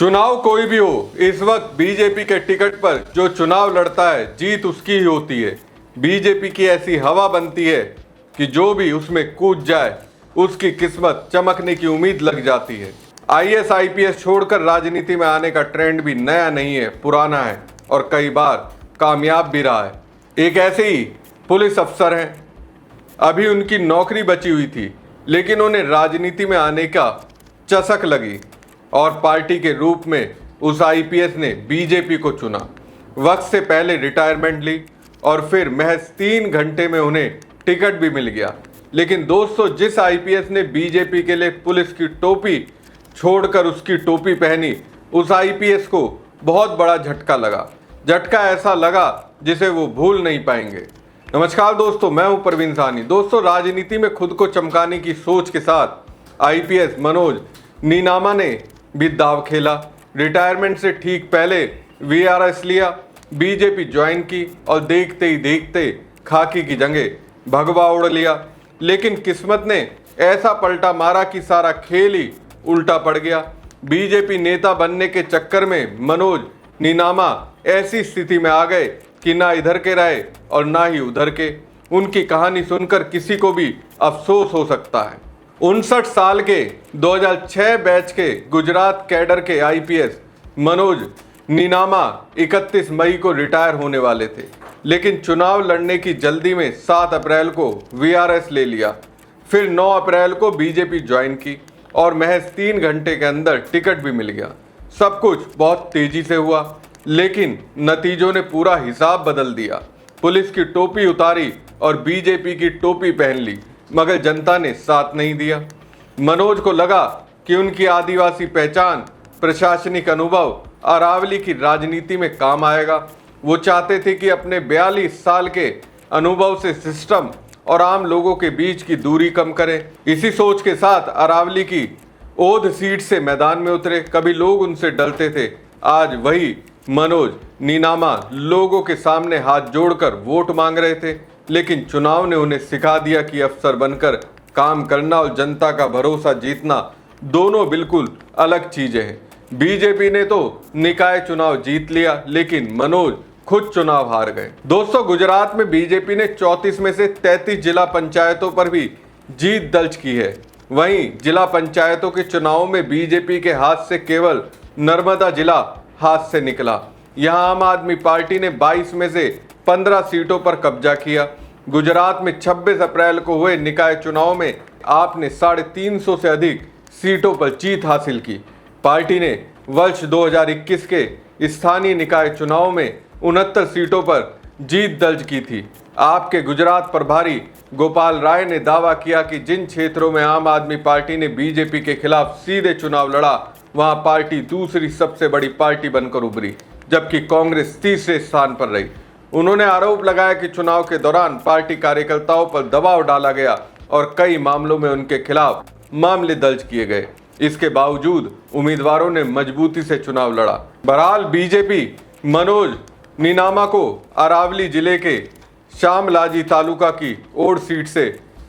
चुनाव कोई भी हो, इस वक्त बीजेपी के टिकट पर जो चुनाव लड़ता है जीत उसकी ही होती है। बीजेपी की ऐसी हवा बनती है कि जो भी उसमें कूद जाए उसकी किस्मत चमकने की उम्मीद लग जाती है। आईएएस आईपीएस छोड़कर राजनीति में आने का ट्रेंड भी नया नहीं है, पुराना है और कई बार कामयाब भी रहा है। एक ऐसे ही पुलिस अफसर हैं, अभी उनकी नौकरी बची हुई थी लेकिन उन्हें राजनीति में आने का चसक लगी और पार्टी के रूप में उस आईपीएस ने बीजेपी को चुना। वक्त से पहले रिटायरमेंट ली और फिर महज 3 घंटे में उन्हें टिकट भी मिल गया। लेकिन दोस्तों, जिस आईपीएस ने बीजेपी के लिए पुलिस की टोपी छोड़कर उसकी टोपी पहनी, उस आईपीएस को बहुत बड़ा झटका लगा। झटका ऐसा लगा जिसे वो भूल नहीं पाएंगे। नमस्कार दोस्तों, मैं हूं प्रवीण साहनी। दोस्तों, राजनीति में खुद को चमकाने की सोच के साथ आईपीएस मनोज नीनामा ने भी दाव खेला। रिटायरमेंट से ठीक पहले वीआरएस लिया, बीजेपी ज्वाइन की और देखते ही देखते खाकी की जगह भगवा उड़ लिया। लेकिन किस्मत ने ऐसा पलटा मारा कि सारा खेल ही उल्टा पड़ गया। बीजेपी नेता बनने के चक्कर में मनोज नीनामा ऐसी स्थिति में आ गए कि ना इधर के रहे और ना ही उधर के। उनकी कहानी सुनकर किसी को भी अफसोस हो सकता है। 59 साल के 2006 बैच के गुजरात कैडर के आईपीएस मनोज नीनामा 31 मई को रिटायर होने वाले थे, लेकिन चुनाव लड़ने की जल्दी में 7 अप्रैल को वीआरएस ले लिया। फिर 9 अप्रैल को बीजेपी ज्वाइन की और महज 3 घंटे के अंदर टिकट भी मिल गया। सब कुछ बहुत तेजी से हुआ, लेकिन नतीजों ने पूरा हिसाब बदल दिया। पुलिस की टोपी उतारी और बीजेपी की टोपी पहन ली, मगर जनता ने साथ नहीं दिया। मनोज को लगा कि उनकी आदिवासी पहचान, प्रशासनिक अनुभव अरावली की राजनीति में काम आएगा। वो चाहते थे कि अपने 42 साल के अनुभव से सिस्टम और आम लोगों के बीच की दूरी कम करें। इसी सोच के साथ अरावली की ओध सीट से मैदान में उतरे। कभी लोग उनसे डरते थे, आज वही मनोज नीनामा लोगों के सामने हाथ जोड़कर वोट मांग रहे थे। लेकिन चुनाव ने उन्हें सिखा दिया कि अफसर बनकर काम करना और जनता का भरोसा जीतना दोनों बिल्कुल अलग चीजें हैं। बीजेपी ने तो निकाय चुनाव जीत लिया, लेकिन मनोज खुद चुनाव हार गए। दोस्तों, गुजरात में बीजेपी ने 34 में से 33 जिला पंचायतों पर भी जीत दर्ज की है। वहीं जिला पंचायतों के चुनावों में बीजेपी के हाथ से केवल नर्मदा जिला हाथ से निकला। यहां आम आदमी पार्टी ने 22 में से 15 सीटों पर कब्जा किया। गुजरात में 26 अप्रैल को हुए निकाय चुनाव में आपने 350 से अधिक सीटों पर जीत हासिल की। पार्टी ने वर्ष 2021 के स्थानीय निकाय चुनाव में 69 सीटों पर जीत दर्ज की थी। आपके गुजरात प्रभारी गोपाल राय ने दावा किया कि जिन क्षेत्रों में आम आदमी पार्टी ने बीजेपी के खिलाफ सीधे चुनाव लड़ा, वहां पार्टी दूसरी सबसे बड़ी पार्टी बनकर उभरी, जबकि कांग्रेस तीसरे स्थान पर रही। उन्होंने आरोप लगाया कि चुनाव के दौरान पार्टी कार्यकर्ताओं पर दबाव डाला गया और कई मामलों में उनके खिलाफ मामले दर्ज किए गए। इसके बावजूद उम्मीदवारों ने मजबूती से चुनाव लड़ा। बहरहाल बीजेपी मनोज नीनामा को अरावली जिले के शामलाजी तालुका की ओड सीट से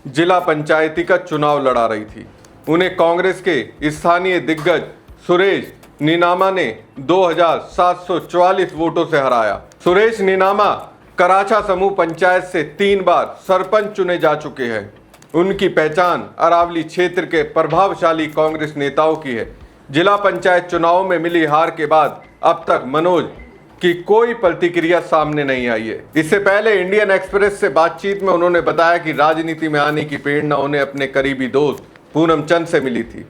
जिला पंचायती का चुनाव लड़ा रही थी। उन्हें कांग्रेस के स्थानीय दिग्गज सुरेश नीनामा ने 2744 वोटों से हराया। सुरेश नीनामा कराचा समूह पंचायत से 3 बार सरपंच चुने जा चुके हैं। उनकी पहचान अरावली क्षेत्र के प्रभावशाली कांग्रेस नेताओं की है। जिला पंचायत चुनाव में मिली हार के बाद अब तक मनोज की कोई प्रतिक्रिया सामने नहीं आई है। इससे पहले इंडियन एक्सप्रेस से बातचीत में उन्होंने बताया कि राजनीति में आने की प्रेरणा उन्हें अपने करीबी दोस्त पूनम चंद से मिली थी।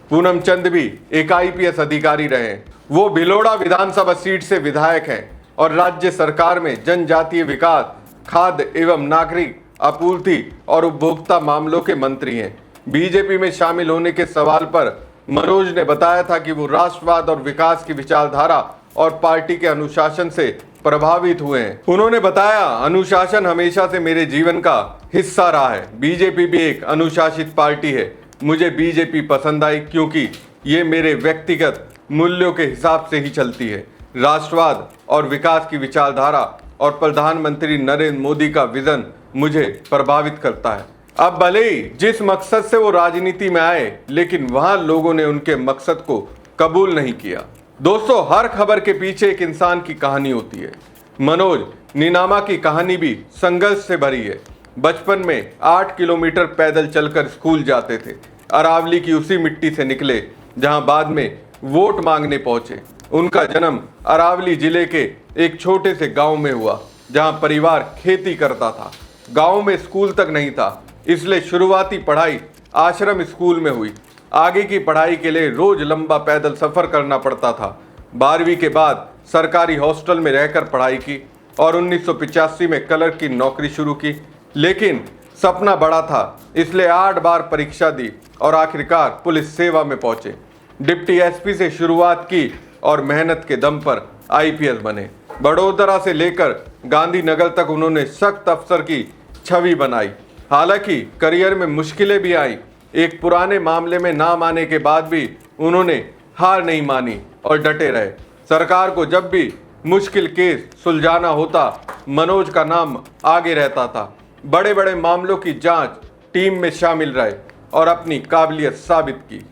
पूनम चंद भी एक आईपीएस अधिकारी रहे। वो भिलोड़ा विधानसभा सीट से विधायक हैं और राज्य सरकार में जनजातीय विकास, खाद्य एवं नागरिक आपूर्ति और उपभोक्ता मामलों के मंत्री हैं। बीजेपी में शामिल होने के सवाल पर मनोज ने बताया था कि वो राष्ट्रवाद और विकास की विचारधारा और पार्टी के अनुशासन से प्रभावित हुए हैं। उन्होंने बताया, अनुशासन हमेशा से मेरे जीवन का हिस्सा रहा है। बीजेपी भी एक अनुशासित पार्टी है। मुझे बीजेपी पसंद आई क्योंकि ये मेरे व्यक्तिगत मूल्यों के हिसाब से ही चलती है। राष्ट्रवाद और विकास की विचारधारा और प्रधानमंत्री नरेंद्र मोदी का विजन मुझे प्रभावित करता है। अब भले ही जिस मकसद से वो राजनीति में आए, लेकिन वहां लोगों ने उनके मकसद को कबूल नहीं किया। दोस्तों, हर खबर के पीछे एक इंसान की कहानी होती है। मनोज नीनामा की कहानी भी संघर्ष से भरी है। बचपन में 8 किलोमीटर पैदल चलकर स्कूल जाते थे। अरावली की उसी मिट्टी से निकले जहां बाद में वोट मांगने पहुंचे। उनका जन्म अरावली जिले के एक छोटे से गांव में हुआ, जहां परिवार खेती करता था। गांव में स्कूल तक नहीं था, इसलिए शुरुआती पढ़ाई आश्रम स्कूल में हुई। आगे की पढ़ाई के लिए रोज लंबा पैदल सफर करना पड़ता था। 12वीं के बाद सरकारी हॉस्टल में रहकर पढ़ाई की और 1985 में कलर की नौकरी शुरू की। लेकिन सपना बड़ा था, इसलिए 8 बार परीक्षा दी और आखिरकार पुलिस सेवा में पहुंचे। डिप्टी एसपी से शुरुआत की और मेहनत के दम पर आईपीएस बने। बड़ोदरा से लेकर गांधीनगर तक उन्होंने सख्त अफसर की छवि बनाई। हालांकि करियर में मुश्किलें भी आई। एक पुराने मामले में नाम आने के बाद भी उन्होंने हार नहीं मानी और डटे रहे। सरकार को जब भी मुश्किल केस सुलझाना होता, मनोज का नाम आगे रहता था। बड़े बड़े मामलों की जांच टीम में शामिल रहे और अपनी काबिलियत साबित की।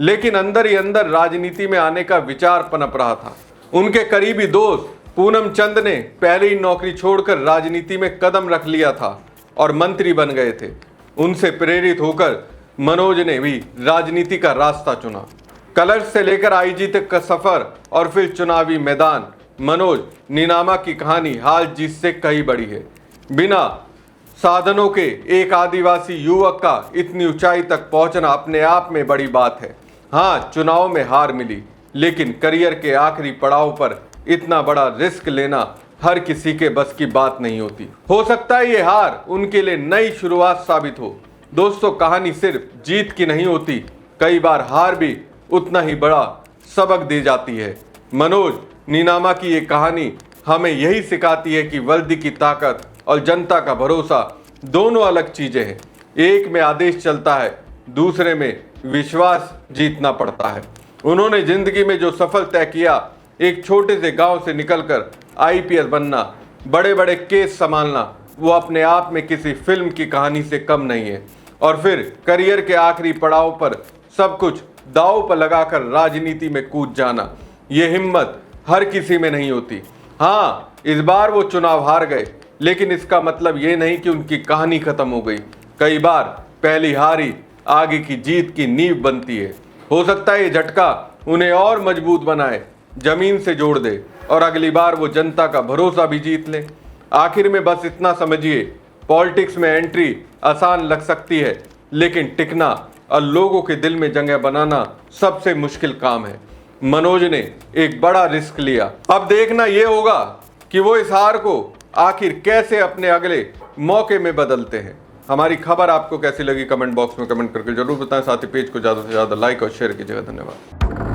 लेकिन अंदर ही अंदर राजनीति में आने का विचार पनप रहा था। उनके करीबी दोस्त पूनम चंद ने पहले ही नौकरी छोड़कर राजनीति में कदम रख लिया था और मंत्री बन गए थे। उनसे प्रेरित होकर मनोज ने भी राजनीति का रास्ता चुना। कलर्स से लेकर आईजी तक का सफर और फिर चुनावी मैदान। मनोज नीनामा की कहानी हाल जीत से कहीं बड़ी है। बिना साधनों के एक आदिवासी युवक का इतनी ऊंचाई तक पहुंचना अपने आप में बड़ी बात है। हाँ, चुनाव में हार मिली, लेकिन करियर के आखिरी पड़ाव पर इतना बड़ा रिस्क लेना हर किसी के बस की बात नहीं होती। हो सकता है ये हार उनके लिए नई शुरुआत साबित हो। दोस्तों, कहानी सिर्फ जीत की नहीं होती, कई बार हार भी उतना ही बड़ा सबक दे जाती है। मनोज नीनामा की ये कहानी हमें यही सिखाती है कि वर्दी की ताकत और जनता का भरोसा दोनों अलग चीजें हैं। एक में आदेश चलता है, दूसरे में विश्वास जीतना पड़ता है। उन्होंने जिंदगी में जो सफल तय किया, एक छोटे से गांव से निकलकर आईपीएस बनना, बड़े बड़े केस संभालना, वो अपने आप में किसी फिल्म की कहानी से कम नहीं है। और फिर करियर के आखिरी पड़ाव पर सब कुछ दांव पर लगाकर राजनीति में कूद जाना, ये हिम्मत हर किसी में नहीं होती। हाँ, इस बार वो चुनाव हार गए, लेकिन इसका मतलब ये नहीं कि उनकी कहानी खत्म हो गई। कई बार पहली हार ही आगे की जीत की नींव बनती है। हो सकता है ये झटका उन्हें और मजबूत बनाए, जमीन से जोड़ दे और अगली बार वो जनता का भरोसा भी जीत ले। आखिर में बस इतना समझिए, पॉलिटिक्स में एंट्री आसान लग सकती है, लेकिन टिकना और लोगों के दिल में जगह बनाना सबसे मुश्किल काम है। मनोज ने एक बड़ा रिस्क लिया। अब देखना ये होगा कि वो इस हार को आखिर कैसे अपने अगले मौके में बदलते हैं। हमारी खबर आपको कैसी लगी कमेंट बॉक्स में कमेंट करके जरूर बताएं। साथ ही पेज को ज़्यादा से ज़्यादा लाइक और शेयर कीजिएगा। धन्यवाद।